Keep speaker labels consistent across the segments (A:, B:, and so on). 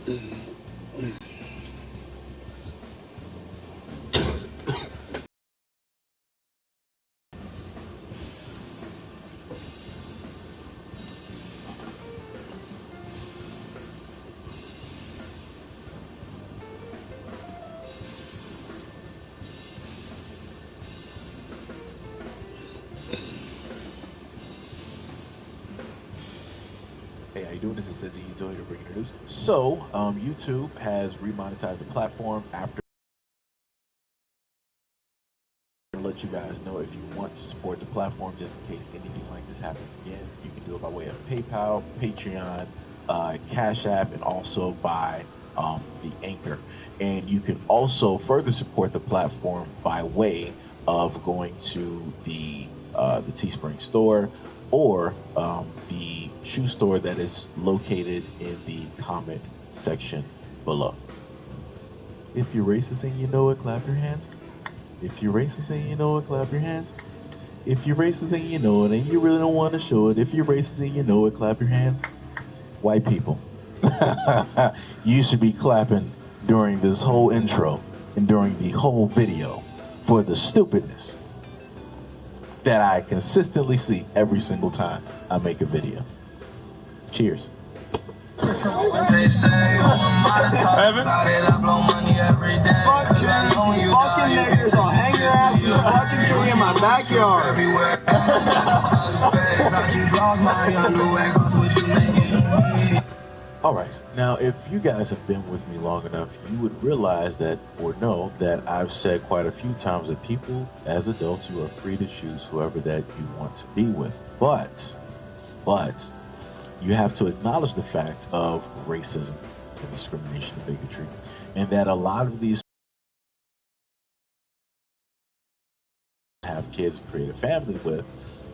A: Hey, how you doing? This is Cindy Utility breaking the news. So, YouTube has remonetized the platform after let you guys know if you want to support the platform just in case anything like this happens again. You can do it by way of PayPal, Patreon, Cash App, and also by the Anchor. And you can also further support the platform by way of going to the Teespring store or the shoe store that is located in the comment section below. If you're racist and you know it, clap your hands. If you're racist and you know it, clap your hands. If you're racist and you know it and you really don't want to show it, if you're racist and you know it, clap your hands. White people, you should be clapping during this whole intro and during the whole video for the stupidness that I consistently see every single time I make a video. Cheers.
B: They say Evan? Fucking niggas, I'll hang your ass in the fucking tree in my backyard.
A: Alright, now if you guys have been with me long enough, you would realize that, or know, that I've said quite a few times that people, as adults, you are free to choose whoever that you want to be with. But, you have to acknowledge the fact of racism and discrimination and bigotry, and that a lot of these have kids to create a family with,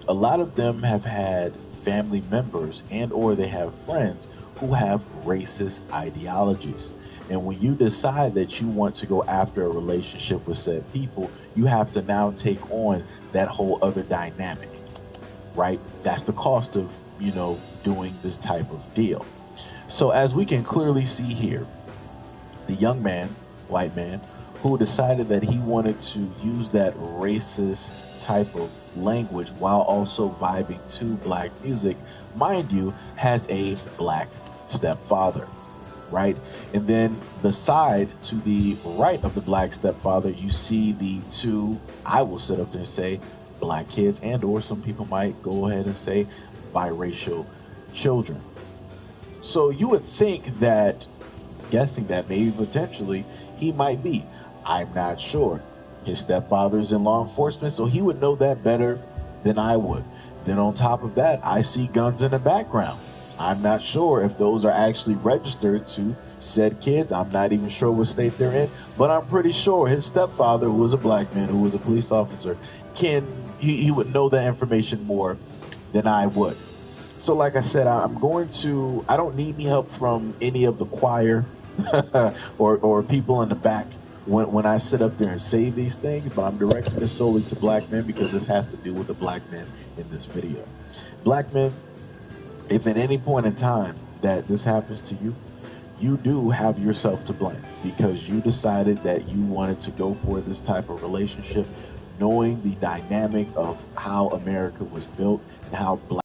A: a lot of them have had family members and or they have friends who have racist ideologies. And when you decide that you want to go after a relationship with said people, you have to now take on that whole other dynamic, right? That's the cost of, you know, doing this type of deal. So as we can clearly see here, the young man, white man, who decided that he wanted to use that racist type of language while also vibing to black music, mind you, has a black stepfather, right? And then beside to the right of the black stepfather, you see the two, I will sit up there and say, black kids, and or some people might go ahead and say biracial children. So you would think that, guessing that maybe potentially he might be, I'm not sure. His stepfather's in law enforcement, so he would know that better than I would. Then on top of that, I see guns in the background. I'm not sure if those are actually registered to said kids. I'm not even sure what state they're in, but I'm pretty sure his stepfather, who was a black man, who was a police officer, he would know that information more than I would. So like I said, I don't need any help from any of the choir or people in the back when I sit up there and say these things, but I'm directing this solely to black men because this has to do with the black men in this video. Black men, if at any point in time that this happens to you, you do have yourself to blame because you decided that you wanted to go for this type of relationship, knowing the dynamic of how America was built and how black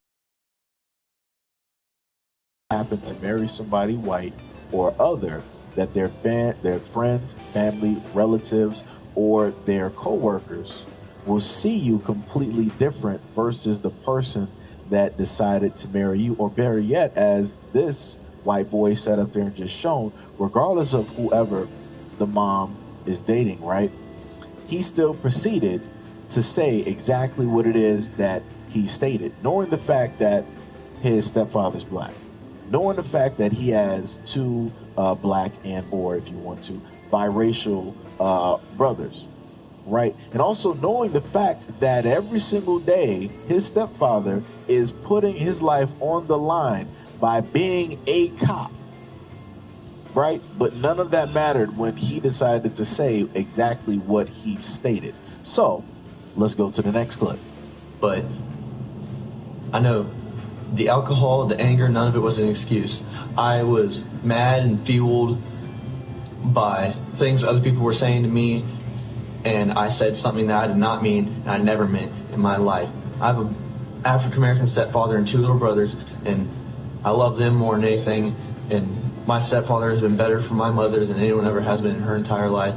A: happened to marry somebody white or other, that their friends, family, relatives, or their co-workers will see you completely different versus the person that decided to marry you, or better yet, as this white boy sat up there and just shown, regardless of whoever the mom is dating, right? He still proceeded to say exactly what it is that he stated, knowing the fact that his stepfather's black, knowing the fact that he has two black and or, if you want to, biracial brothers, right? And also knowing the fact that every single day his stepfather is putting his life on the line by being a cop, right? But none of that mattered when he decided to say exactly what he stated. So let's go to the next clip.
C: But I know the alcohol, the anger, none of it was an excuse. I was mad and fueled by things other people were saying to me, and I said something that I did not mean and I never meant in my life. I have an African-American stepfather and 2 little brothers, and I love them more than anything, and my stepfather has been better for my mother than anyone ever has been in her entire life.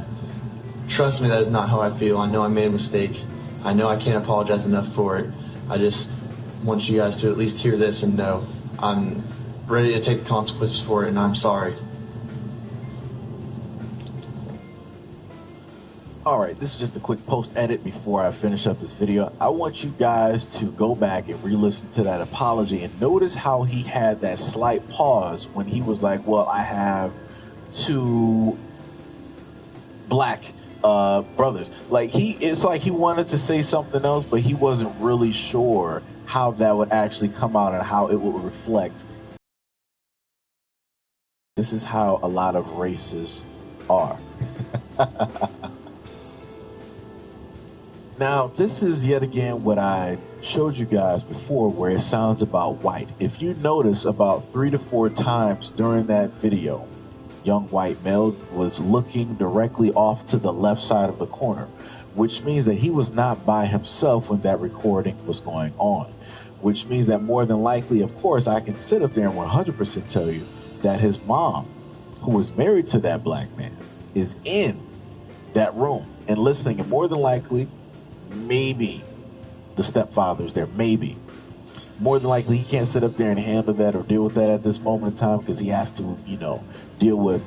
C: Trust me, that is not how I feel. I know I made a mistake. I know I can't apologize enough for it. I just want you guys to at least hear this and know I'm ready to take the consequences for it, and I'm sorry.
A: Alright, this is just a quick post edit before I finish up this video. I want you guys to go back and re-listen to that apology and notice how he had that slight pause when he was like, well, I have 2 black brothers. Like, it's like he wanted to say something else, but he wasn't really sure how that would actually come out and how it would reflect. This is how a lot of racists are. Now, this is yet again what I showed you guys before, where it sounds about white. If you notice, about 3 to 4 times during that video, young white male was looking directly off to the left side of the corner, which means that he was not by himself when that recording was going on, which means that more than likely, of course, I can sit up there and 100% tell you that his mom, who was married to that black man, is in that room and listening, and more than likely, maybe the stepfather's there, maybe. More than likely, he can't sit up there and handle that or deal with that at this moment in time because he has to, deal with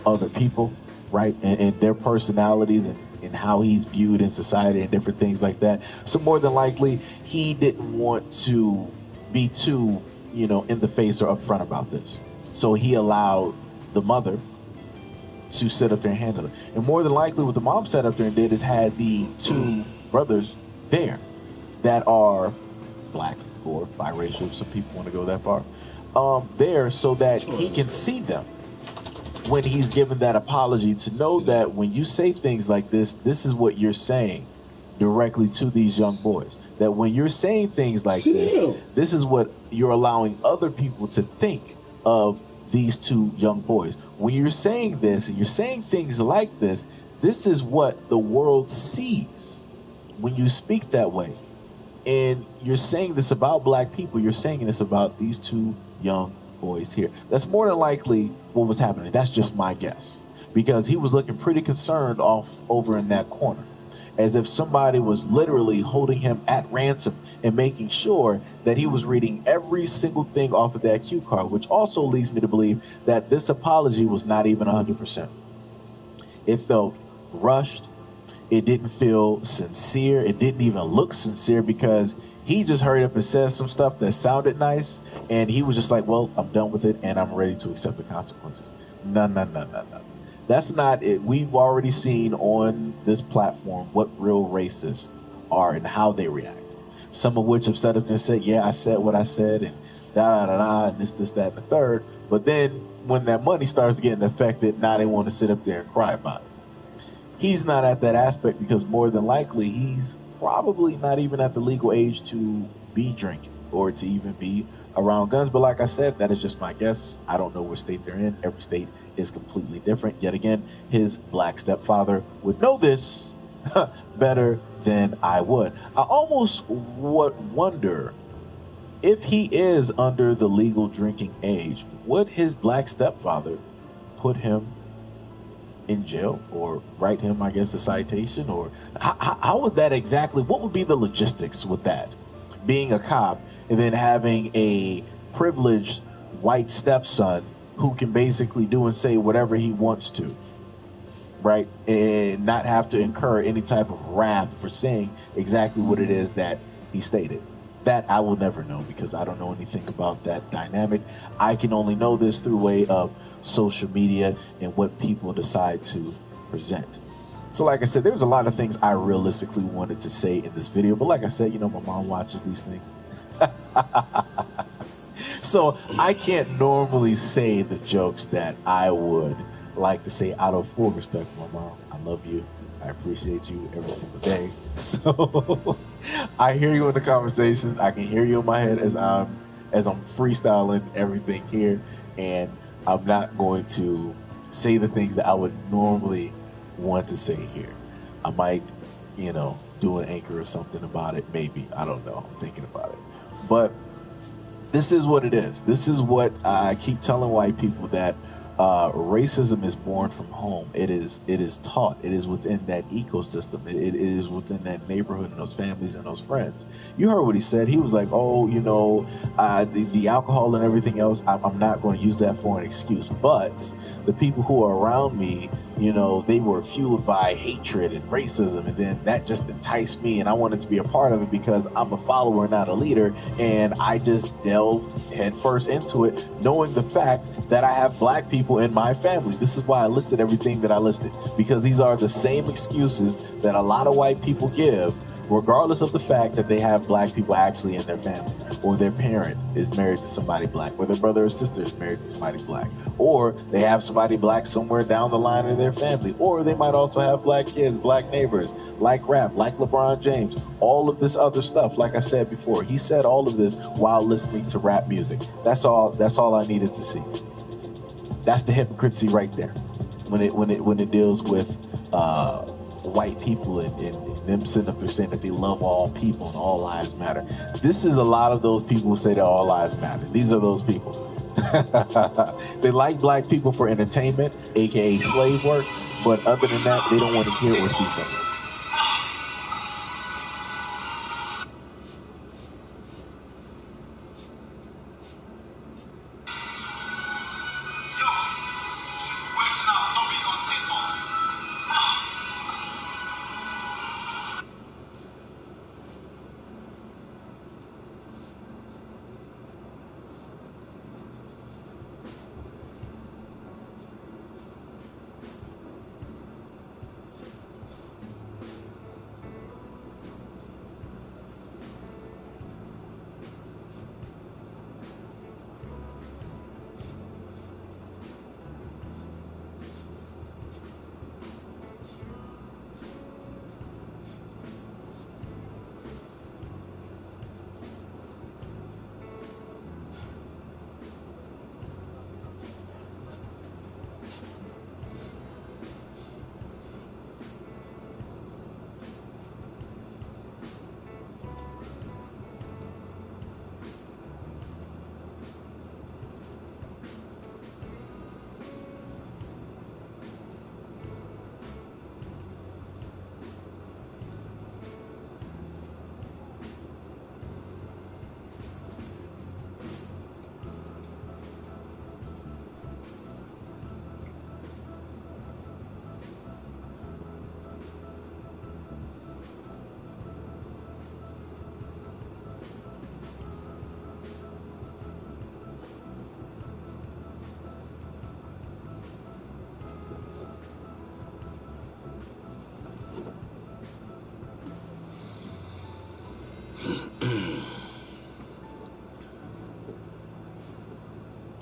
A: other people, right? And their personalities and how he's viewed in society and different things like that. So more than likely, he didn't want to be too, in the face or upfront about this. So he allowed the mother to sit up there and handle it. And more than likely, what the mom sat up there and did is had the 2 brothers there that are black or biracial, some people want to go that far, there so that he can see them when he's given that apology, to know that when you say things like this is what you're saying directly to these young boys. That when you're saying things like this is what you're allowing other people to think of these 2 young boys. When you're saying this and you're saying things like this is what the world sees when you speak that way. And you're saying this about black people, you're saying this about these 2 young boys here. That's more than likely what was happening. That's just my guess, because he was looking pretty concerned off over in that corner, as if somebody was literally holding him at ransom and making sure that he was reading every single thing off of that cue card, which also leads me to believe that this apology was not even 100%. It felt rushed. It didn't feel sincere. It didn't even look sincere, because he just hurried up and said some stuff that sounded nice, and he was just like, well, I'm done with it and I'm ready to accept the consequences. No. That's not it. We've already seen on this platform what real racists are and how they react. Some of which have said up and said, yeah, I said what I said, and and this, that, and the third. But then when that money starts getting affected, now they want to sit up there and cry about it. He's not at that aspect, because more than likely he's probably not even at the legal age to be drinking or to even be around guns. But like I said, that is just my guess. I don't know what state they're in. Every state is completely different. Yet again, his black stepfather would know this better than I would. I almost would wonder, if he is under the legal drinking age, would his black stepfather put him in jail or write him, I guess, a citation? Or how would that exactly, what would be the logistics with that? Being a cop and then having a privileged white stepson who can basically do and say whatever he wants to, right? And not have to incur any type of wrath for saying exactly what it is that he stated. That I will never know, because I don't know anything about that dynamic. I can only know this through way of social media and what people decide to present. So like I said, there's a lot of things I realistically wanted to say in this video, but like I said, my mom watches these things. So I can't normally say the jokes that I would like to say out of full respect for my mom. I love you. I appreciate you every single day. So I hear you in the conversations. I can hear you in my head as I'm as I'm freestyling everything here, and I'm not going to say the things that I would normally want to say here. I might, do an anchor or something about it. Maybe, I don't know. I'm thinking about it, but this is what it is. This is what I keep telling white people, that racism is born from home. It is taught. It is within that ecosystem. It is within that neighborhood and those families and those friends. You heard what he said. He was like, "Oh, the alcohol and everything else. I'm not going to use that for an excuse, but the people who are around me, they were fueled by hatred and racism, and then that just enticed me, and I wanted to be a part of it because I'm a follower, not a leader, and I just delved headfirst into it, knowing the fact that I have black people in my family. This is why I listed everything that I listed, because these are the same excuses that a lot of white people give, regardless of the fact that they have black people actually in their family, or their parent is married to somebody black, or their brother or sister is married to somebody black, or they have somebody black somewhere down the line in their family, or they might also have black kids, black neighbors, like rap, like LeBron James, all of this other stuff. Like I said before, he said all of this while listening to rap music. That's all I needed to see. That's the hypocrisy right there. When it deals with white people and them sitting up there saying that they love all people and all lives matter. This is a lot of those people who say that all lives matter. These are those people. They like black people for entertainment, aka slave work, but other than that, they don't want to hear or see from it.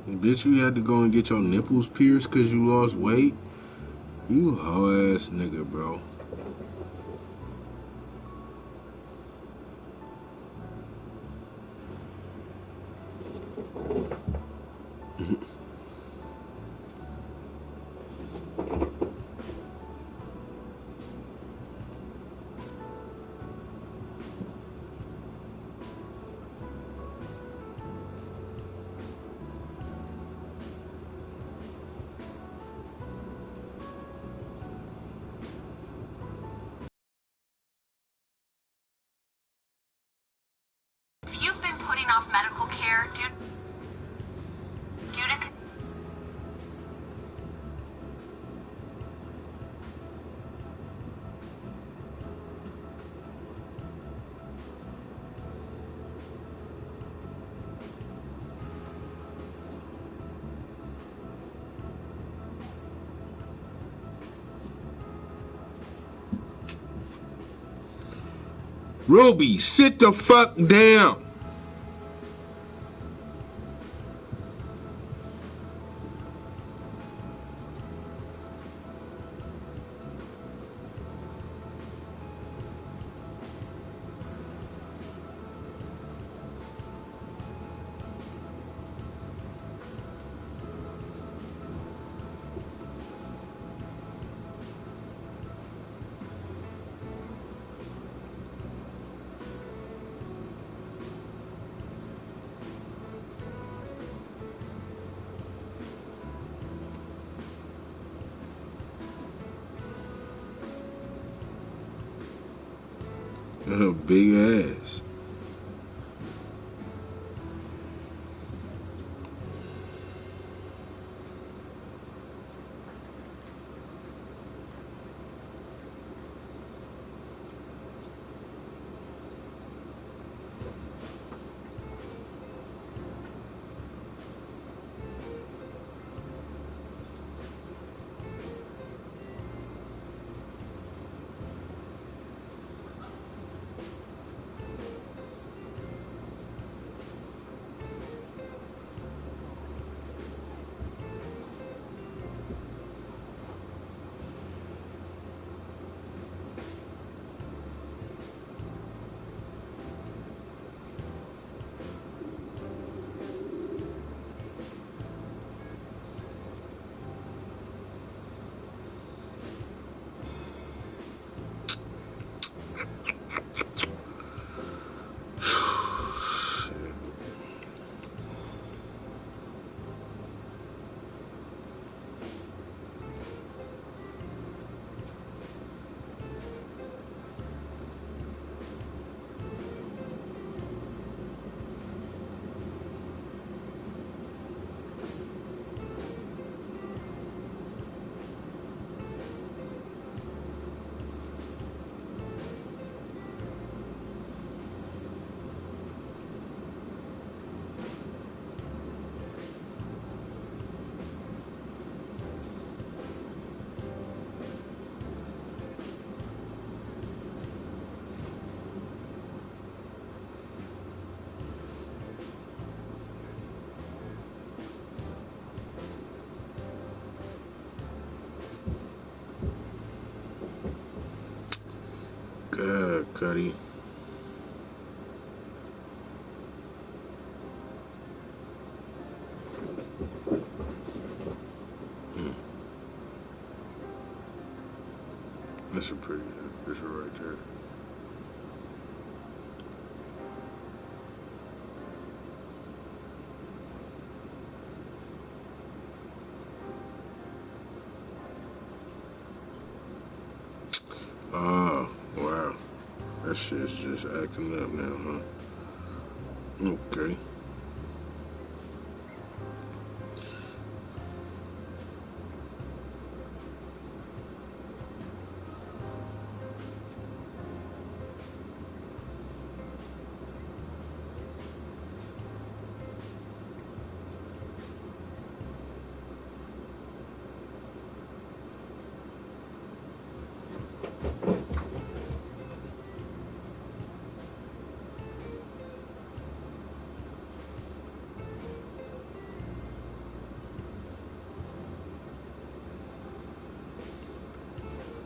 D: Bitch, you had to go and get your nipples pierced because you lost weight? You hoe ass nigga, bro.
E: If you've been putting off medical care due to
D: Ruby, sit the fuck down. And her big ass. God, Cuddy. That's a pretty picture right there. Oh, wow. That shit's just acting up now, huh? Okay.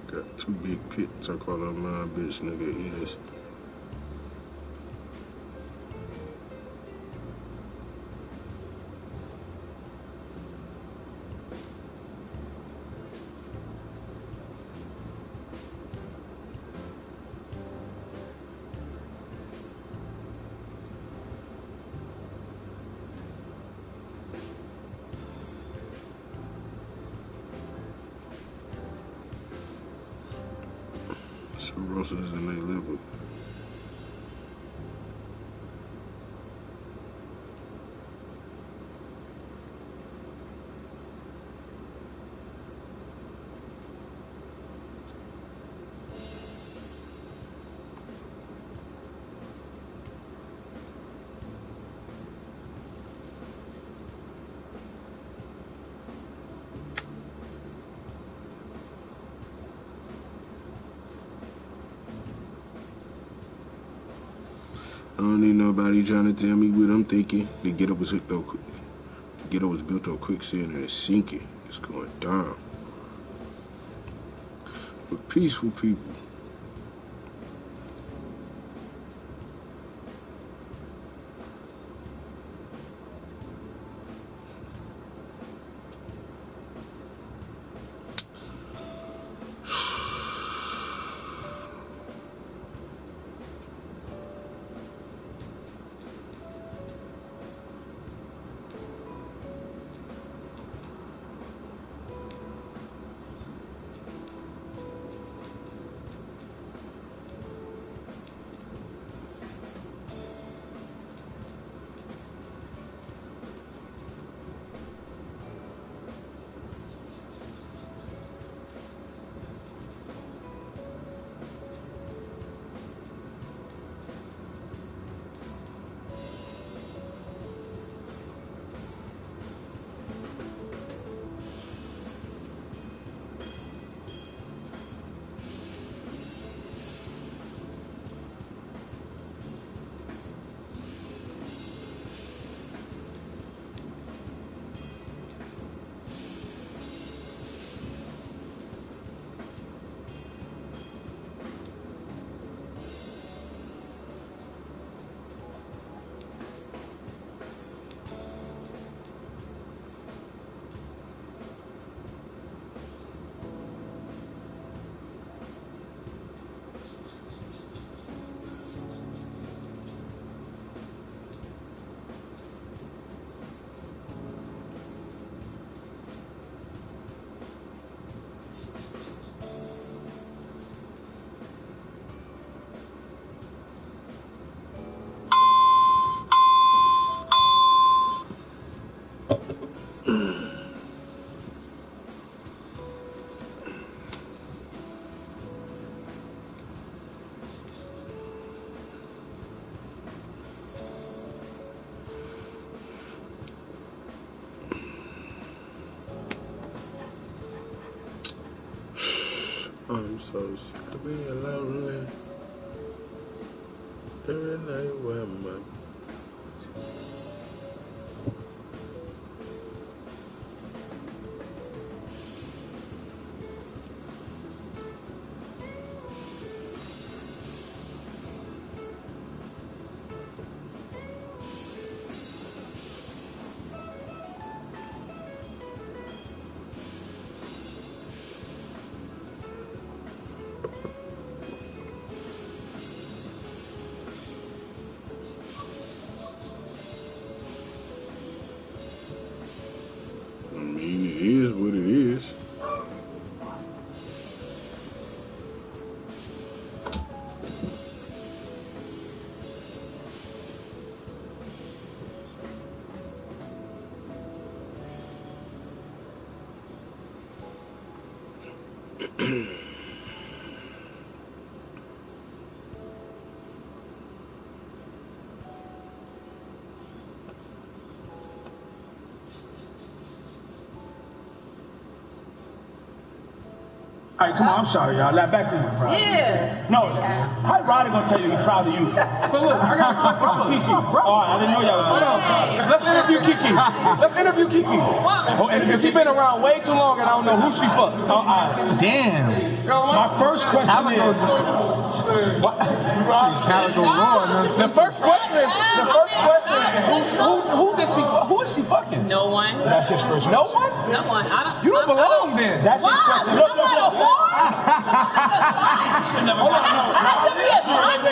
D: Got two big pits. I call them my bitch nigga eaters. Cirrhosis in their liver. I don't need nobody trying to tell me what I'm thinking. The ghetto was hooked up. The ghetto was built on quicksand and it's sinking. It's going down. But peaceful people. I'm so sick of being lonely. Every night where my I mean, it is what it is.
F: All right, come on, I'm sorry, y'all. Back to you, bro.
G: Yeah.
F: No, how Roddy gonna tell you he's proud of you?
H: So look, I got a question for Kiki.
F: Oh, I didn't know y'all was
H: Hold on. Let's interview Kiki. Because she's been around way too long and I don't know who she fucked.
F: Oh, damn. My first question is...
H: Calico Raw. The first question is who is she fucking?
G: No one.
F: That's his first question.
H: No one?
G: No one.
H: You don't belong then.
F: That's his question. Look.
G: I'm not a whore.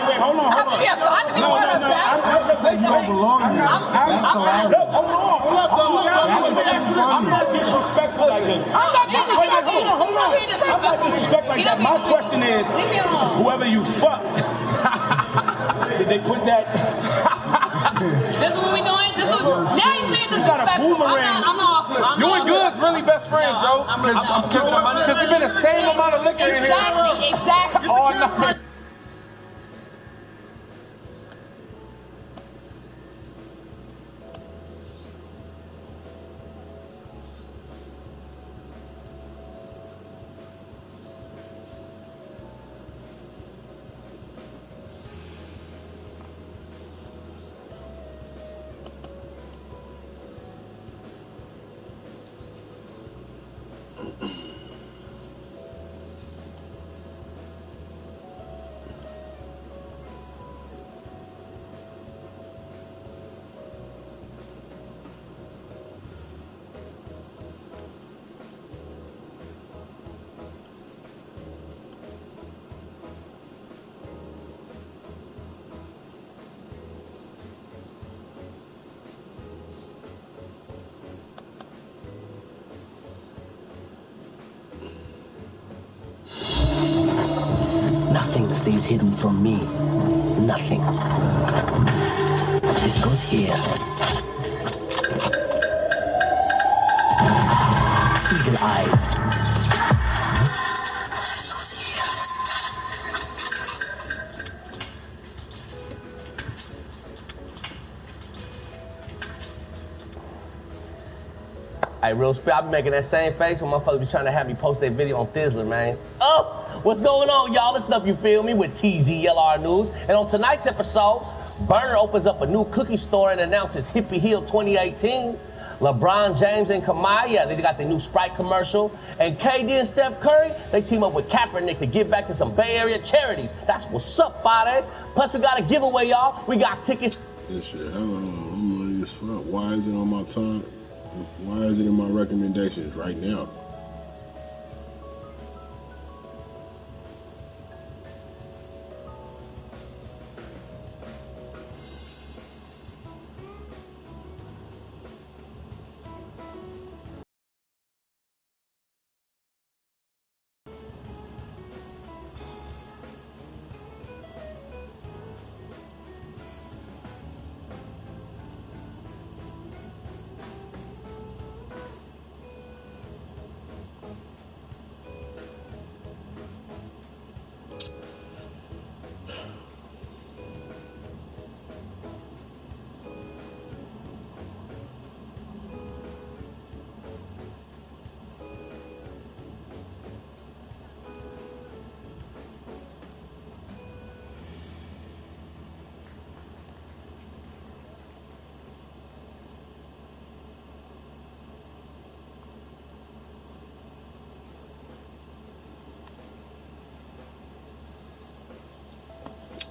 F: Wait, hold on.
G: I can be a part of that.
F: You don't belong here. Hold on. I'm not disrespectful like that.
G: I'm not disrespectful.
F: Hold on. I'm not disrespectful like that. My question is, whoever you fuck, did they put that?
G: This is what we doing? Now you made disrespectful. I'm not off.
H: You and Good's really best friends, bro. Because there's been the same amount of liquor in here.
G: Exactly.
H: All night.
I: Nothing stays hidden from me. Nothing. This goes here. Eagle-eyed. This goes here.
J: Hey, real spit, I be making that same face when motherfuckers be trying to have me post their video on Thizzler, man. Oh, what's going on, y'all? This stuff, you feel me, with TZLR News. And on tonight's episode, Burner opens up a new cookie store and announces Hippie Hill 2018. LeBron James and Kamaya, they got their new Sprite commercial. And KD and Steph Curry, they team up with Kaepernick to give back to some Bay Area charities. That's what's up, buddy. Plus, we got a giveaway, y'all. We got tickets.
D: This shit, I'm like as fuck. Why is it on my tongue? Why is it in my recommendations right now?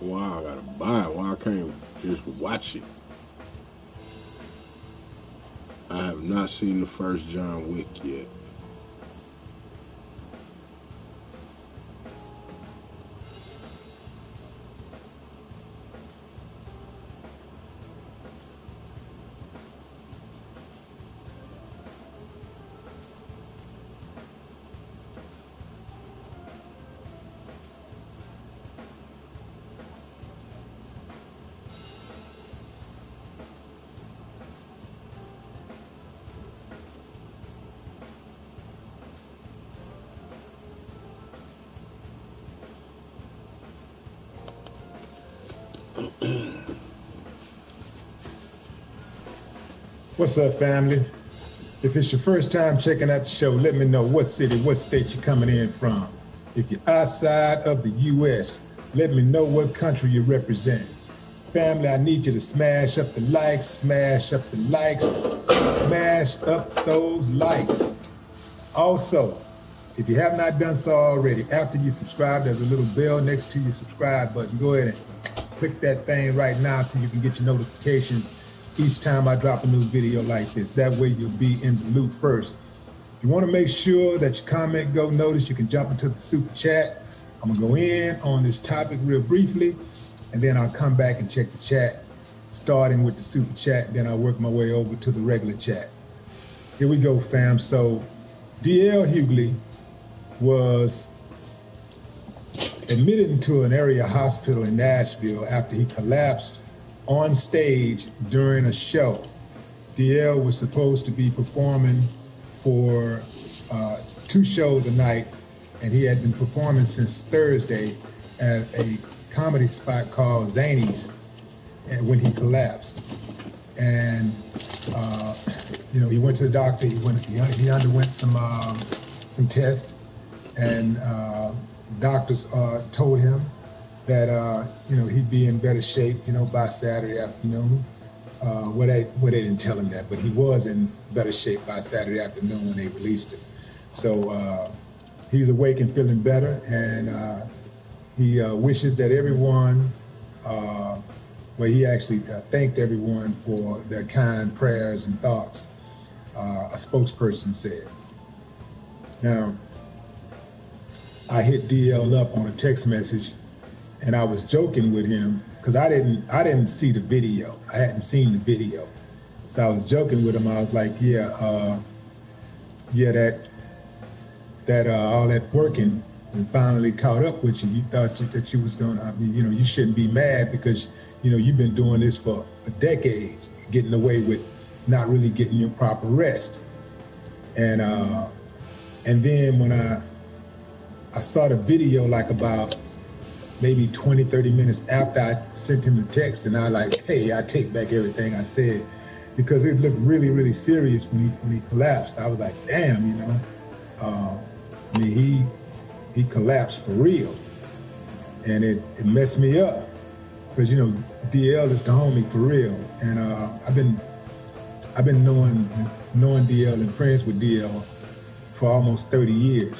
D: Why I gotta buy it? Why I can't just watch it? I have not seen the first John Wick yet.
K: What's up, family? If it's your first time checking out the show, let me know what city, what state you're coming in from. If you're outside of the U.S., let me know what country you represent. Family, I need you to smash up the likes, smash up the likes, smash up those likes. Also, if you have not done so already, after you subscribe, there's a little bell next to your subscribe button. Go ahead and click that thing right now so you can get your notifications each time I drop a new video like this. That way you'll be in the loop first. If you want to make sure that your comment go noticed, you can jump into the super chat. I'm gonna go in on this topic real briefly, and then I'll come back and check the chat, starting with the super chat, then I'll work my way over to the regular chat. Here we go, fam. So D.L. Hughley was admitted into an area hospital in Nashville after he collapsed on stage during a show. DL was supposed to be performing for 2 shows a night, and he had been performing since Thursday at a comedy spot called Zany's when he collapsed. And he went to the doctor. He underwent some tests, and doctors told him that he'd be in better shape, by Saturday afternoon. Well, they didn't tell him that, but he was in better shape by Saturday afternoon when they released it. So he's awake and feeling better, and he wishes that everyone, he actually thanked everyone for their kind prayers and thoughts, a spokesperson said. Now, I hit DL up on a text message, and I was joking with him because I didn't see the video. I hadn't seen the video, so I was joking with him. I was like, that all that working and finally caught up with you. You thought that you was gonna. You shouldn't be mad because you've been doing this for decades, getting away with not really getting your proper rest. And then when I saw the video, like about maybe 20, 30 minutes after I sent him the text, and I hey, I take back everything I said, because it looked really, really serious when he collapsed. I was like, damn, he collapsed for real. And it messed me up, because DL is the homie for real. And I've been knowing DL and friends with DL for almost 30 years.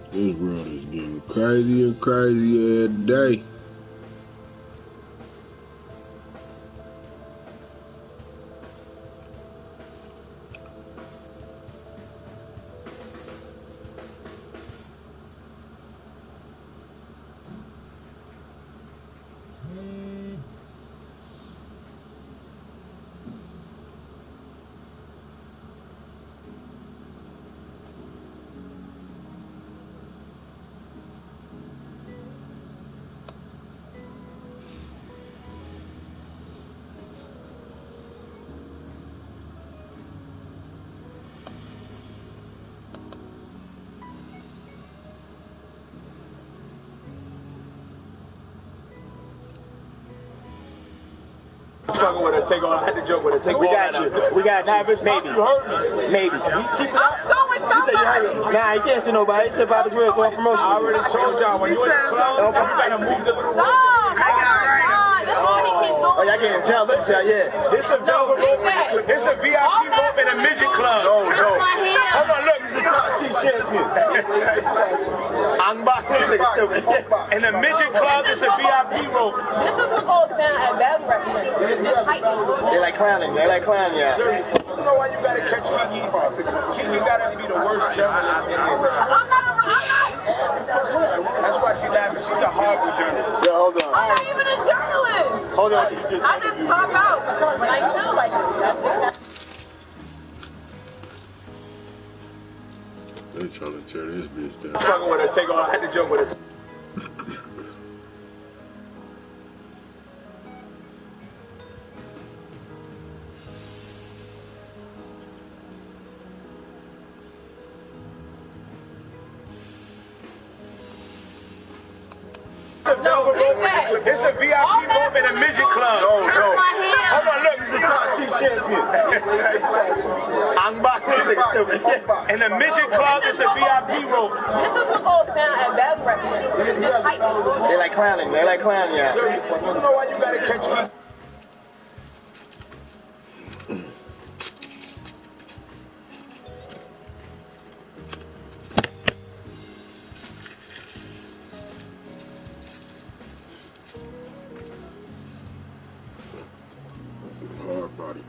D: This world is getting crazier and crazier every day.
F: Fucking with her, take all. I had to joke with her. Take
B: We
F: all
B: got
F: that
B: you.
F: out.
B: We got you.
F: Nah, if it's
B: Maybe.
F: you heard me.
B: Maybe.
F: Keep it
G: I'm
F: up.
G: showing somebody.
B: Nah, you can't see nobody. Step out this way. It's all promotion.
F: I already told y'all when you in the club, you gotta move the little one.
B: Oh, y'all getting jealous, yeah.
F: This a velvet rope. This a VIP rope in a midget club.
B: Oh, no.
F: Hold on, look.
B: This is not chief champion. I'm back.
F: In a midget club, it's a VIP rope.
G: This is what goes down at that restaurant.
B: They like clowning. Yeah.
F: You know why you gotta catch Kiki? Kiki gotta be the worst journalist in here.
G: I'm not.
F: That's why she laughing. She's a horrible journalist.
B: Yo, hold on.
G: I'm not even a journalist.
B: Hold on.
G: I just pop out when I feel like it. That's it.
D: They trying to tear this bitch down.
F: Fucking with her, take all. I had to joke with her. It's a VIP rope in a midget club.
B: Oh, no.
F: Hold on, look.
B: This is not chief champion. I'm back.
F: In a midget club, it's a VIP rope.
G: This is what goes down at that restaurant.
B: They like clowning. Yeah.
F: You know why you gotta catch Kiki?
D: Hard body.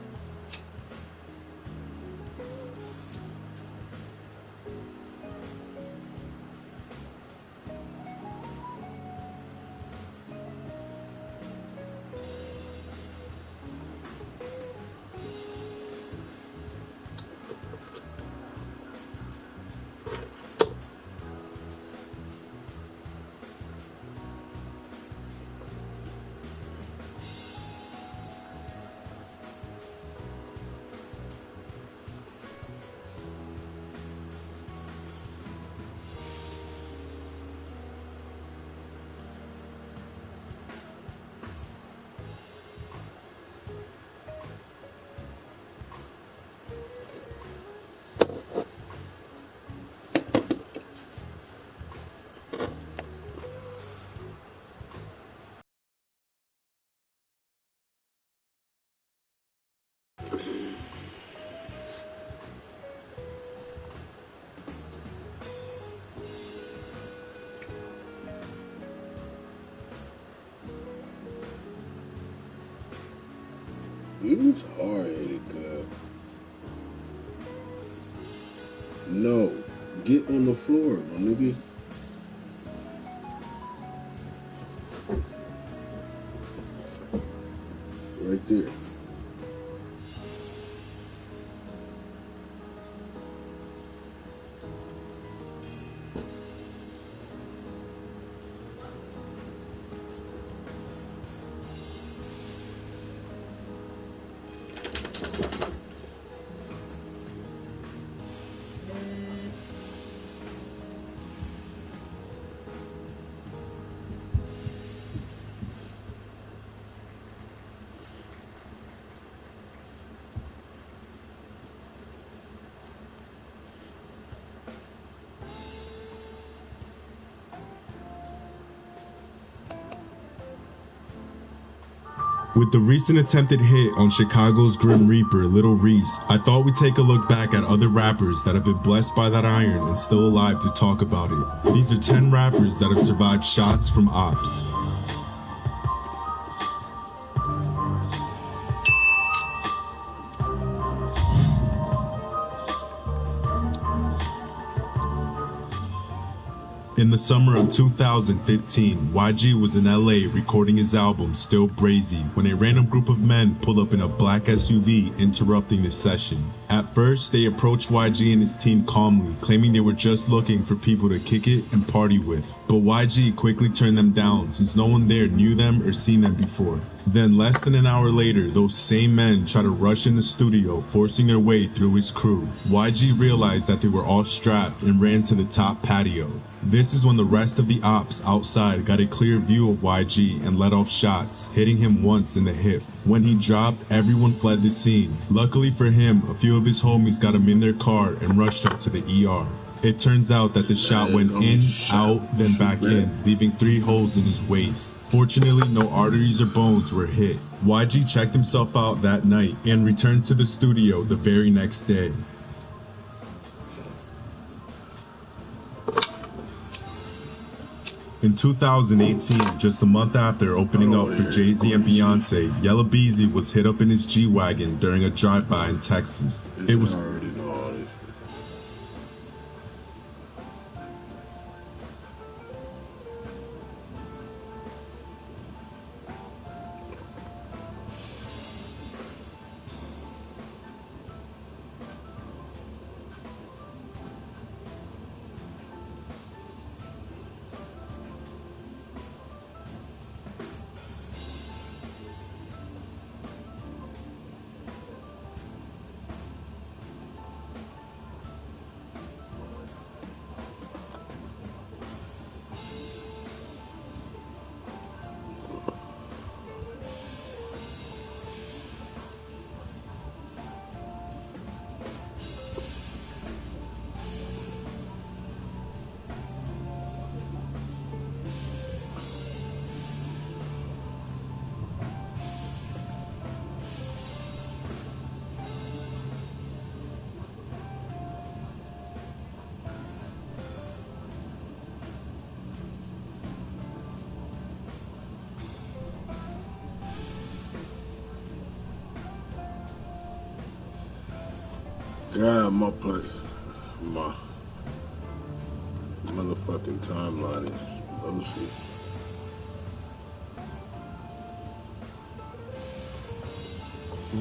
D: He's hard-headed, cuz. No. Get on the floor, my nigga. Right there.
L: With the recent attempted hit on Chicago's Grim Reaper, Little Reese, I thought we'd take a look back at other rappers that have been blessed by that iron and still alive to talk about it. These are 10 rappers that have survived shots from ops. In the summer of 2015, YG was in LA recording his album Still Brazy when a random group of men pulled up in a black SUV interrupting the session. At first, they approached YG and his team calmly, claiming they were just looking for people to kick it and party with. But YG quickly turned them down since no one there knew them or seen them before. Then less than an hour later, those same men tried to rush in the studio, forcing their way through his crew. YG realized that they were all strapped and ran to the top patio. This is when the rest of the ops outside got a clear view of YG and let off shots, hitting him once in the hip. When he dropped, everyone fled the scene. Luckily for him, a few of his homies got him in their car and rushed him to the ER. It turns out that the shot went in, out, then back in, leaving 3 holes in his waist. Fortunately, no arteries or bones were hit. YG checked himself out that night and returned to the studio the very next day. In 2018, just a month after opening up for Jay-Z and Beyonce, Yella Beezy was hit up in his G-Wagon during a drive-by in Texas. It was
D: God, my motherfucking timeline is bullshit.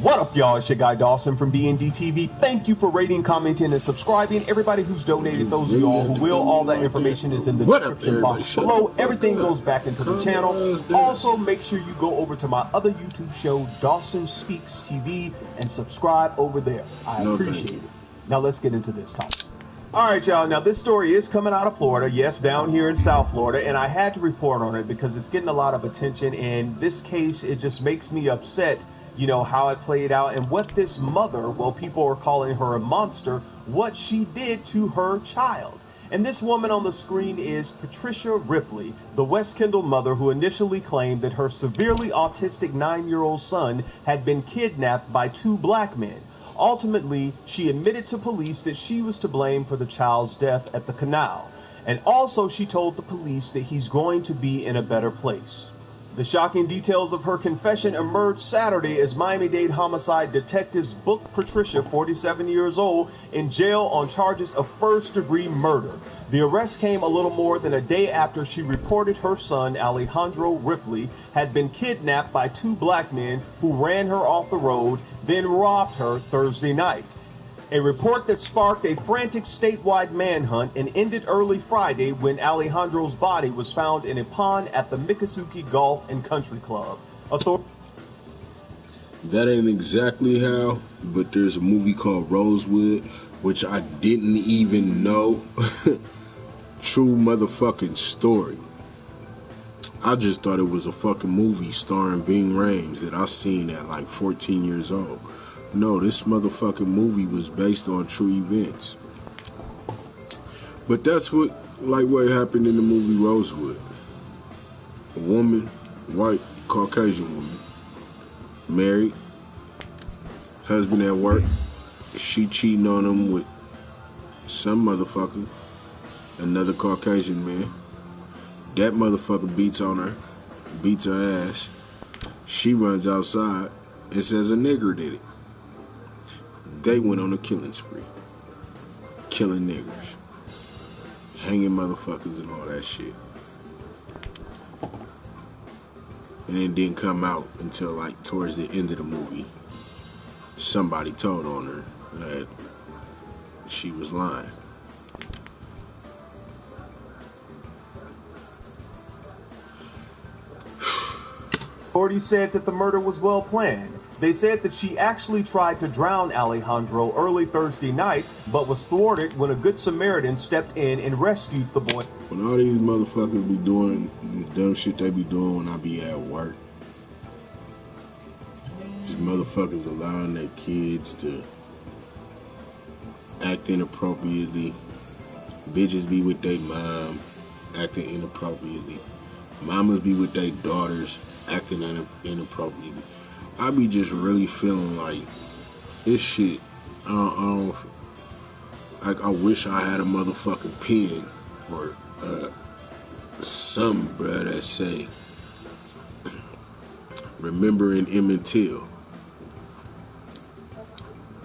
M: What up, y'all? It's your guy Dawson from BND TV. Thank you for rating, commenting, and subscribing. Everybody who's donated, those of y'all who will, all that information is in the description box below. Everything goes back into the channel. Also, make sure you go over to my other YouTube show, Dawson Speaks TV, and subscribe over there. I appreciate it. Now let's get into this topic. All right, y'all. Now, this story is coming out of Florida. Yes, down here in South Florida. And I had to report on it because it's getting a lot of attention. And this case, it just makes me upset, you know, how it played out and what this mother, well, people are calling her a monster, what she did to her child. And this woman on the screen is Patricia Ripley, the West Kendall mother who initially claimed that her severely autistic 9-year-old son had been kidnapped by 2 black men. Ultimately, she admitted to police that she was to blame for the child's death at the canal. And also she told the police that he's going to be in a better place. The shocking details of her confession emerged Saturday as Miami-Dade homicide detectives booked Patricia, 47 years old, in jail on charges of first-degree murder. The arrest came a little more than a day after she reported her son, Alejandro Ripley, had been kidnapped by 2 black men who ran her off the road, then robbed her Thursday night. A report that sparked a frantic statewide manhunt and ended early Friday when Alejandro's body was found in a pond at the Miccosukee Golf and Country Club.
D: That ain't exactly how, but there's a movie called Rosewood, which I didn't even know. True motherfucking story. I just thought it was a fucking movie starring Ving Rhames that I seen at like 14 years old. No, this motherfucking movie was based on true events. But that's what happened in the movie Rosewood. A woman, white, Caucasian woman, married, husband at work, she cheating on him with some motherfucker, another Caucasian man. That motherfucker beats on her, beats her ass. She runs outside and says a nigger did it. They went on a killing spree. Killing niggers. Hanging motherfuckers and all that shit. And it didn't come out until like towards the end of the movie. Somebody told on her that she was lying.
M: Authorities said that the murder was well planned. They said that she actually tried to drown Alejandro early Thursday night, but was thwarted when a good Samaritan stepped in and rescued the boy.
D: When all these motherfuckers be doing this dumb shit they be doing when I be at work, these motherfuckers allowing their kids to act inappropriately. Bitches be with their mom, acting inappropriately. Mamas be with their daughters, acting inappropriately. I be just really feeling like this shit. I wish I had a motherfucking pen or something, bruh, that say remembering Emmett Till.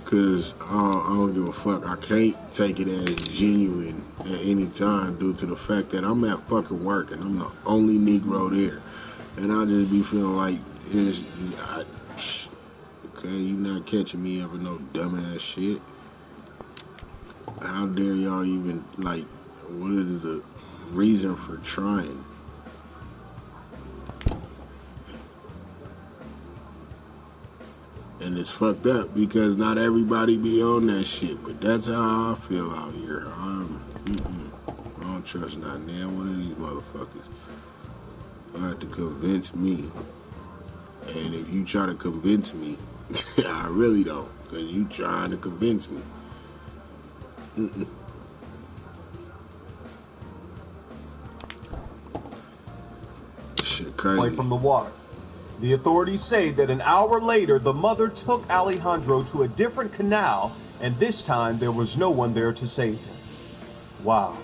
D: Cause I don't give a fuck. I can't take it as genuine at any time due to the fact that I'm at fucking work and I'm the only Negro there. And I just be feeling like, okay, you not catching me up with no dumbass shit. How dare y'all even, like, what is the reason for trying? And it's fucked up because not everybody be on that shit, but that's how I feel out here. I don't trust not damn one of these motherfuckers. I have to convince me. And if you try to convince me, I really don't, because you trying to convince me. Shit crazy.
M: Away from the water. The authorities say that an hour later, the mother took Alejandro to a different canal, and this time there was no one there to save him. Wow.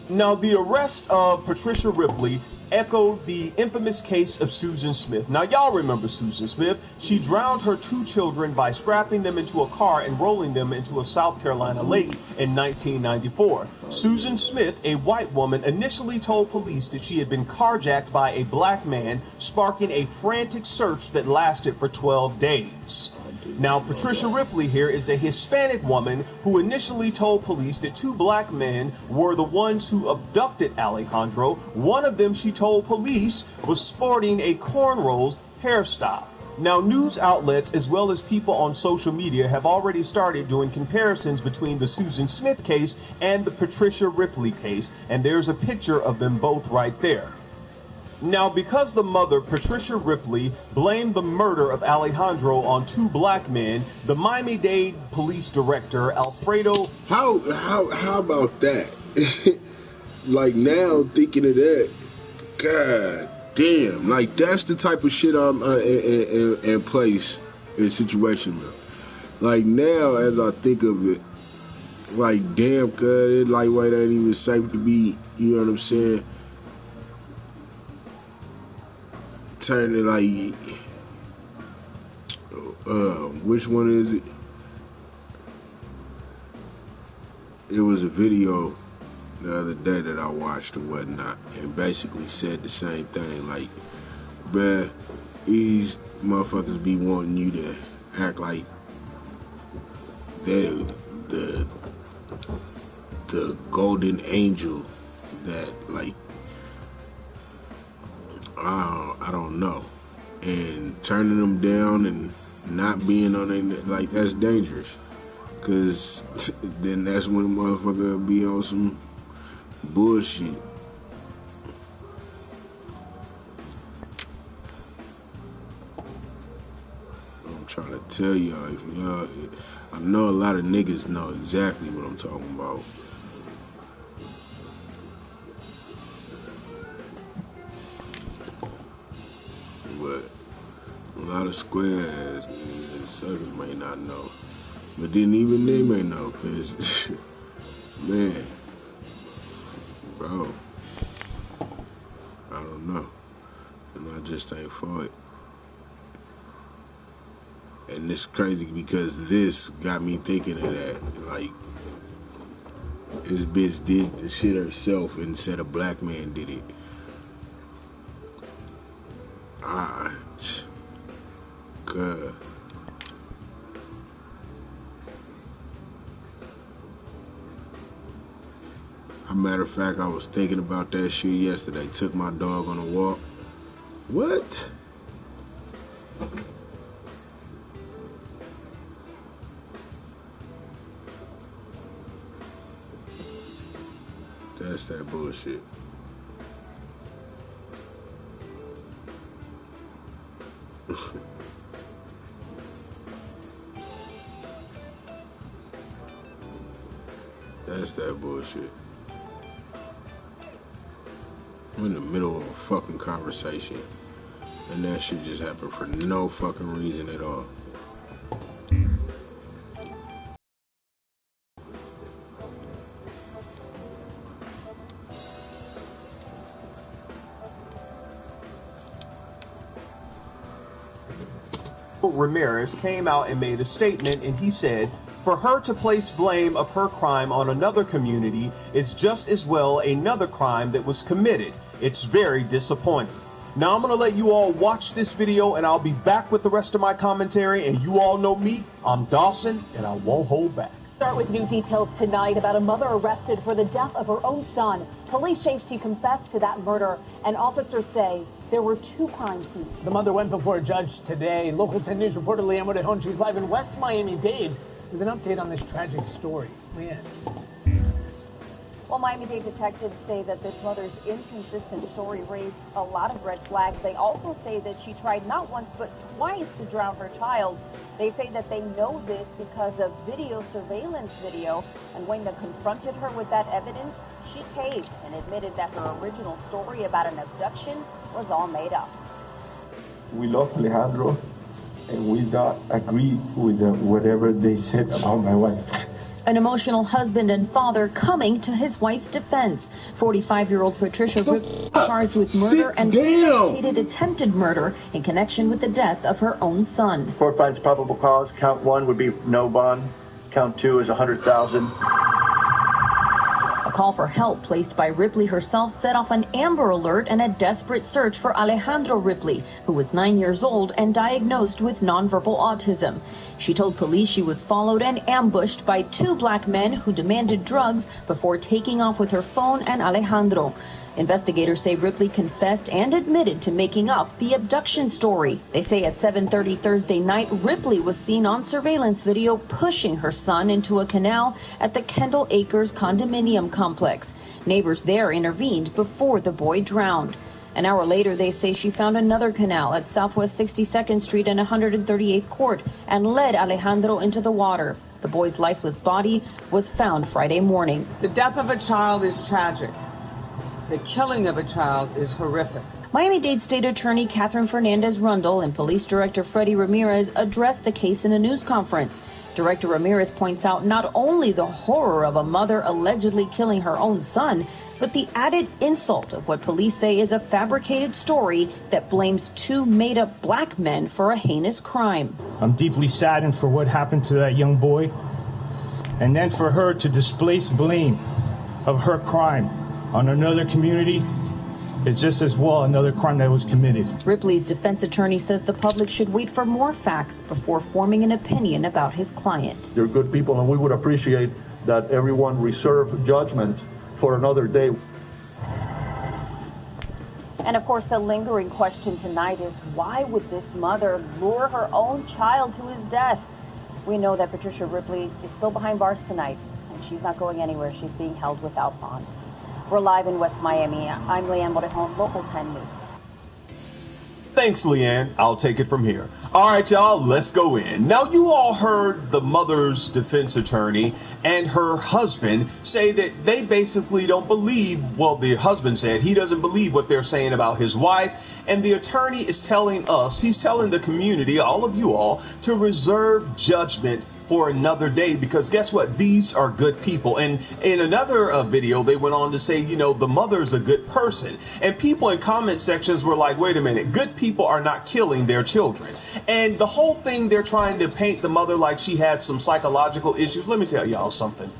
M: Now, the arrest of Patricia Ripley echoed the infamous case of Susan Smith. Now, y'all remember Susan Smith. She drowned her 2 children by strapping them into a car and rolling them into a South Carolina lake in 1994. Susan Smith, a white woman, initially told police that she had been carjacked by a black man, sparking a frantic search that lasted for 12 days. Now, Patricia Ripley here is a Hispanic woman who initially told police that 2 black men were the ones who abducted Alejandro. One of them, she told police, was sporting a cornrows hairstyle. Now, news outlets as well as people on social media have already started doing comparisons between the Susan Smith case and the Patricia Ripley case, and there's a picture of them both right there. Now, because the mother, Patricia Ripley, blamed the murder of Alejandro on 2 black men, the Miami-Dade police director, Alfredo...
D: How about that? Like, now, thinking of that, God damn. Like, that's the type of shit I'm in place in a situation with. Like, now, as I think of it, like, damn, cuz, it lightweight ain't even safe to be, you know what I'm saying? Turning it like, which one is it? It was a video the other day that I watched or whatnot, and basically said the same thing. Like, bruh, these motherfuckers be wanting you to act like they're the golden angel that, like, I don't know, and turning them down and not being on it, like, that's dangerous, because then that's when a motherfucker be on some bullshit. I'm trying to tell y'all, if y'all, I know a lot of niggas know exactly what I'm talking about. But a lot of square ass niggas and suckers may not know. But then even they may know, cause man, bro, I don't know. And I just ain't for it. And it's crazy because this got me thinking of that. Like, this bitch did the shit herself and said a black man did it. God. a matter of fact, I was thinking about that shit yesterday. Took my dog on a walk. What? That's that bullshit. That's that bullshit. I'm in the middle of a fucking conversation, and that shit just happened for no fucking reason at all.
M: Ramirez came out and made a statement, and he said, for her to place blame of her crime on another community is just as well another crime that was committed. It's very disappointing. Now I'm going to let you all watch this video, and I'll be back with the rest of my commentary. And you all know me, I'm Dawson, and I won't hold back.
N: Start with new details tonight about a mother arrested for the death of her own son. Police say she confessed to that murder, and officers say there were 2 crime scenes.
O: The mother went before a judge today. Local 10 News reporter Leanne Wood-at-Home. She's live in West Miami-Dade with an update on this tragic story. Leanne.
N: Well, Miami-Dade detectives say that this mother's inconsistent story raised a lot of red flags. They also say that she tried not once but twice to drown her child. They say that they know this because of surveillance video, and when they confronted her with that evidence, she caved and admitted that her original story about an abduction was all made up.
P: We love Alejandro, and we don't agree with whatever they said about my wife.
N: An emotional husband and father coming to his wife's defense. 45-year-old Patricia Ripley charged with murder and premeditated attempted murder in connection with the death of her own son.
P: Court finds probable cause. Count 1 would be no bond. Count 2 is $100,000.
N: A call for help placed by Ripley herself set off an Amber Alert and a desperate search for Alejandro Ripley, who was 9 years old and diagnosed with nonverbal autism. She told police she was followed and ambushed by 2 black men who demanded drugs before taking off with her phone and Alejandro. Investigators say Ripley confessed and admitted to making up the abduction story. They say at 7:30 Thursday night, Ripley was seen on surveillance video pushing her son into a canal at the Kendall Acres condominium complex. Neighbors there intervened before the boy drowned. An hour later, they say she found another canal at Southwest 62nd Street and 138th Court and led Alejandro into the water. The boy's lifeless body was found Friday morning.
Q: The death of a child is tragic. The killing of a child is horrific.
N: Miami-Dade State Attorney Catherine Fernandez-Rundle and Police Director Freddie Ramirez addressed the case in a news conference. Director Ramirez points out not only the horror of a mother allegedly killing her own son, but the added insult of what police say is a fabricated story that blames 2 made-up black men for a heinous crime.
F: I'm deeply saddened for what happened to that young boy, and then for her to displace blame of her crime on another community is just as well another crime that was committed.
N: Ripley's defense attorney says the public should wait for more facts before forming an opinion about his client.
P: They're good people, and we would appreciate that everyone reserve judgment for another day.
N: And of course, the lingering question tonight is, why would this mother lure her own child to his death? We know that Patricia Ripley is still behind bars tonight, and she's not going anywhere. She's being held without bond. We're live in West Miami. I'm Leanne Wood-at-Home, Local 10 News.
M: Thanks, Leanne. I'll take it from here. All right, y'all, let's go in. Now, you all heard the mother's defense attorney and her husband say that they basically don't believe, well, the husband said he doesn't believe what they're saying about his wife. And the attorney is telling us, he's telling the community, all of you all, to reserve judgment for another day, because guess what? These are good people. And in another video, they went on to say, you know, the mother's a good person. And people in comment sections were like, wait a minute, good people are not killing their children. And the whole thing, they're trying to paint the mother like she had some psychological issues. Let me tell y'all something.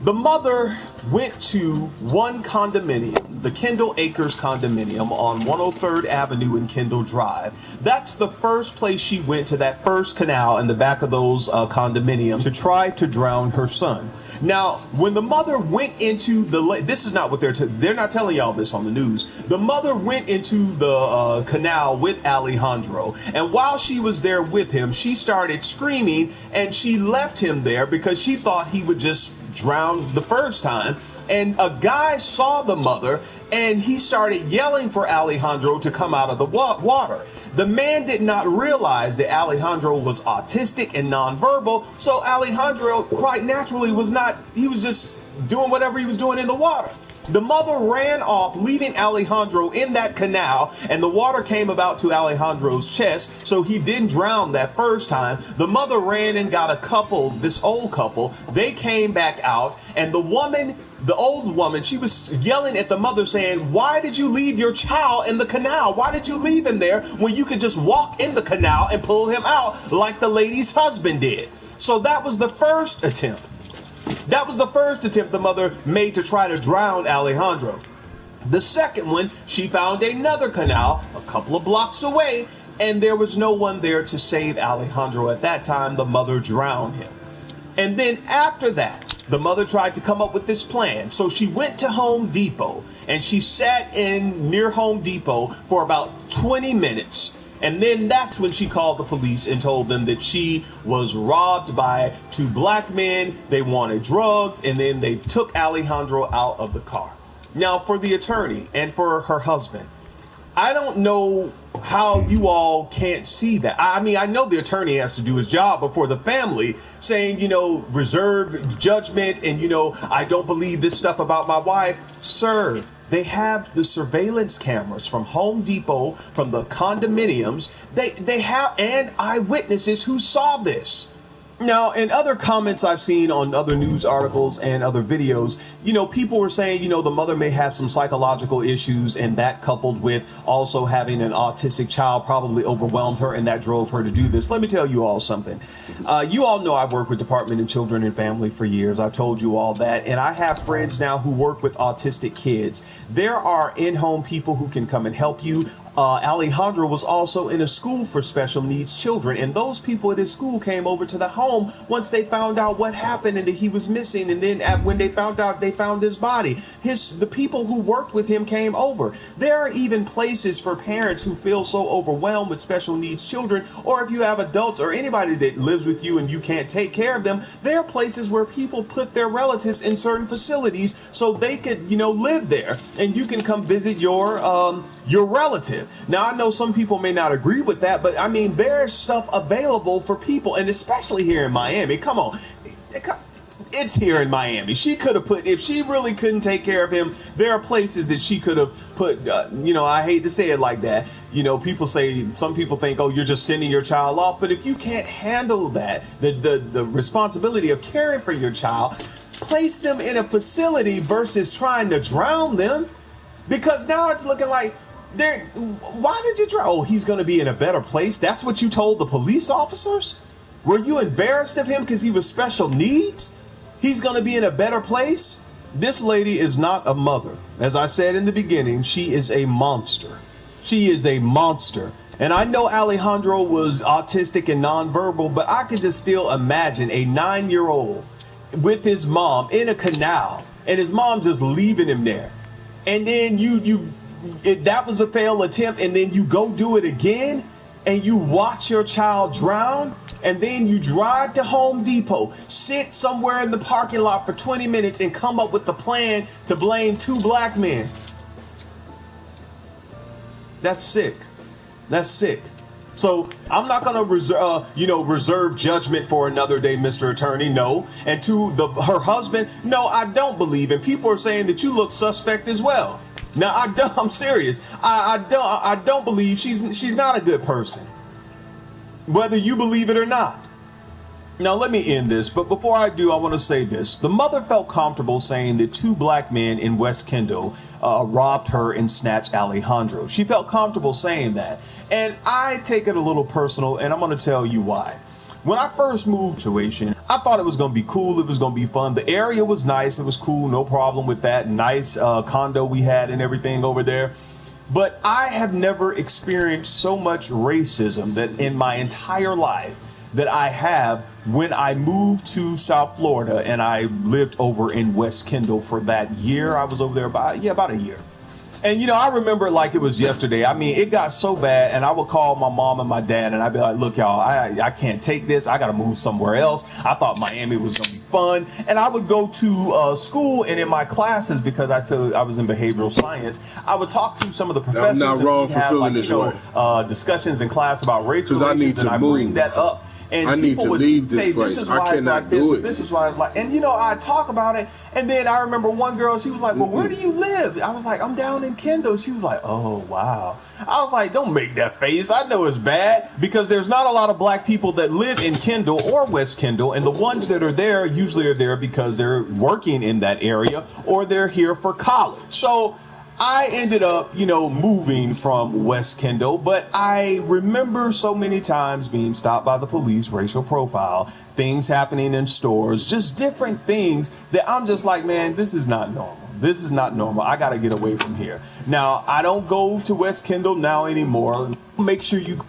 M: The mother went to one condominium, the Kendall Acres condominium on 103rd Avenue and Kendall Drive. That's the first place she went, to that first canal in the back of those condominiums, to try to drown her son. Now, when the mother went into the this is not what they're not telling y'all this on the news. The mother went into the canal with Alejandro, and while she was there with him, she started screaming, and she left him there because she thought he would just drown the first time. And a guy saw the mother, and he started yelling for Alejandro to come out of the water. The man did not realize that Alejandro was autistic and nonverbal, so Alejandro quite naturally was just doing whatever he was doing in the water. The mother ran off, leaving Alejandro in that canal, and the water came about to Alejandro's chest, so he didn't drown that first time. The mother ran and got a couple, this old couple. They came back out, and the woman, the old woman, she was yelling at the mother saying, "Why did you leave your child in the canal? Why did you leave him there when you could just walk in the canal and pull him out like the lady's husband did?" So that was the first attempt. That was the first attempt the mother made to try to drown Alejandro. The second one, she found another canal a couple of blocks away, and there was no one there to save Alejandro at that time. The mother drowned him. And then after that, the mother tried to come up with this plan. So she went to Home Depot, and she sat in near Home Depot for about 20 minutes. And then that's when she called the police and told them that she was robbed by two black men. They wanted drugs, and then they took Alejandro out of the car. Now, for the attorney and for her husband, I don't know how you all can't see that. I mean, I know the attorney has to do his job, but for the family saying, reserve judgment and, I don't believe this stuff about my wife, sir. They have the surveillance cameras from Home Depot, from the condominiums. They have, and eyewitnesses who saw this. Now, in other comments I've seen on other news articles and other videos, people were saying, the mother may have some psychological issues, and that coupled with also having an autistic child probably overwhelmed her, and that drove her to do this. Let me tell you all something. You all know I've worked with Department of Children and Family for years. I've told you all that, and I have friends now who work with autistic kids. There are in-home people who can come and help you. Alejandro was also in a school for special needs children, and those people at his school came over to the home once they found out what happened and that he was missing, and then when they found out they found his body, the people who worked with him came over. There are even places for parents who feel so overwhelmed with special needs children, or if you have adults or anybody that lives with you and you can't take care of them, there are places where people put their relatives in certain facilities so they could, live there, and you can come visit your relative. Now, I know some people may not agree with that, but I mean, there's stuff available for people, and especially here in Miami. Come on. It's here in Miami. She could have put, if she really couldn't take care of him, there are places that she could have put, I hate to say it like that. Some people think, oh, you're just sending your child off. But if you can't handle that, the responsibility of caring for your child, place them in a facility versus trying to drown them. Because now it's looking like, why did you drown? Oh, he's going to be in a better place. That's what you told the police officers? Were you embarrassed of him because he was special needs? He's going to be in a better place? This lady is not a mother. As I said in the beginning, she is a monster. She is a monster. And I know Alejandro was autistic and nonverbal, but I could just still imagine a 9-year-old with his mom in a canal and his mom just leaving him there. And then that was a failed attempt, and then you go do it again, and you watch your child drown, and then you drive to Home Depot, sit somewhere in the parking lot for 20 minutes, and come up with the plan to blame two black men. That's sick. That's sick. So I'm not going to reserve judgment for another day, Mr. Attorney. No. And to her husband, no, I don't believe. And people are saying that you look suspect as well. Now, I'm serious. I don't believe she's not a good person, whether you believe it or not. Now, let me end this, but before I do, I want to say this. The mother felt comfortable saying that two black men in West Kendall robbed her and snatched Alejandro. She felt comfortable saying that. And I take it a little personal, and I'm going to tell you why. When I first moved to Asian, I thought it was going to be cool. It was going to be fun. The area was nice. It was cool. No problem with that. Nice condo we had and everything over there. But I have never experienced so much racism that in my entire life that I have when I moved to South Florida and I lived over in West Kendall for that year. I was over there about a year. And, you know, I remember like it was yesterday. I mean, it got so bad, and I would call my mom and my dad, and I'd be like, look, y'all, I can't take this. I got to move somewhere else. I thought Miami was going to be fun. And I would go to school, and in my classes, because I was in behavioral science, I would talk to some of the professors.
D: I'm not wrong for feeling this way.
M: Discussions in class about race relations,
D: I need to
M: and I bring that up. And
D: I need to leave this place. I cannot do it.
M: This is why it's like, and you know, I talk about it, and then I remember one girl, she was like, well, where do you live? I was like, I'm down in Kendall. She was like, oh, wow. I was like, don't make that face. I know it's bad, because there's not a lot of black people that live in Kendall or West Kendall, and the ones that are there usually are there because they're working in that area or they're here for college. So I ended up, you know, moving from West Kendall, but I remember so many times being stopped by the police, racial profile, things happening in stores, just different things that I'm just like, man, this is not normal. This is not normal. I got to get away from here. Now, I don't go to West Kendall now anymore. Make sure you